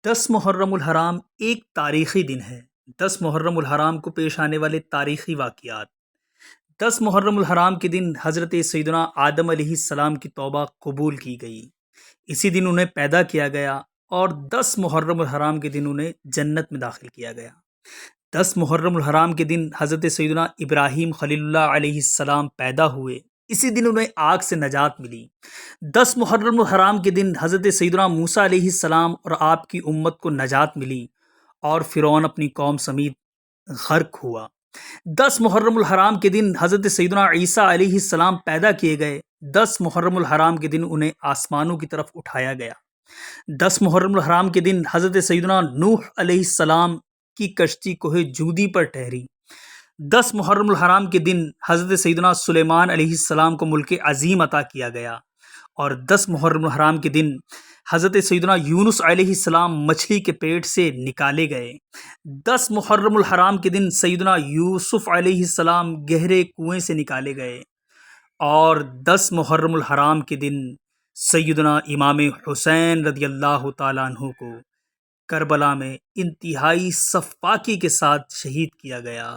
10 محرم الحرام ایک تاریخی دن ہے۔ 10 محرم الحرام کو پیش آنے والے تاریخی واقعات۔ 10 محرم الحرام کے دن حضرت سیدنا آدم علیہ السلام کی توبہ قبول کی گئی۔ اسی دن انہیں پیدا کیا گیا اور 10 محرم الحرام کے دن انہیں جنت میں داخل کیا گیا۔ 10 محرم الحرام کے دن حضرت سیدنا ابراہیم خلیل اللہ علیہ السلام پیدا ہوئے۔ اسی دن انہیں آگ سے نجات ملی۔ 10 محرم الحرام کے دن حضرت سیدنا موسیٰ علیہ السلام اور آپ کی امت کو نجات ملی اور فرعون اپنی قوم سمیت غرق ہوا۔ 10 محرم الحرام کے دن حضرت سیدنا عیسیٰ علیہ السلام پیدا کیے گئے۔ 10 محرم الحرام کے دن انہیں آسمانوں کی طرف اٹھایا گیا۔ 10 محرم الحرام کے دن حضرت سیدنا نوح علیہ السلام کی کشتی کوہ جودی پر ٹھہری۔ 10 محرم الحرام کے دن حضرت سیدنا سلیمان علیہ السلام کو ملک عظیم عطا کیا گیا، اور 10 محرم الحرام کے دن حضرت سیدنا یونس علیہ السلام مچھلی کے پیٹ سے نکالے گئے۔ 10 محرم الحرام کے دن سیدنا یوسف علیہ السلام گہرے کنویں سے نکالے گئے، اور 10 محرم الحرام کے دن سیدنا امام حسین رضی اللہ تعالیٰ عنہ کو کربلا میں انتہائی سفاکی کے ساتھ شہید کیا گیا۔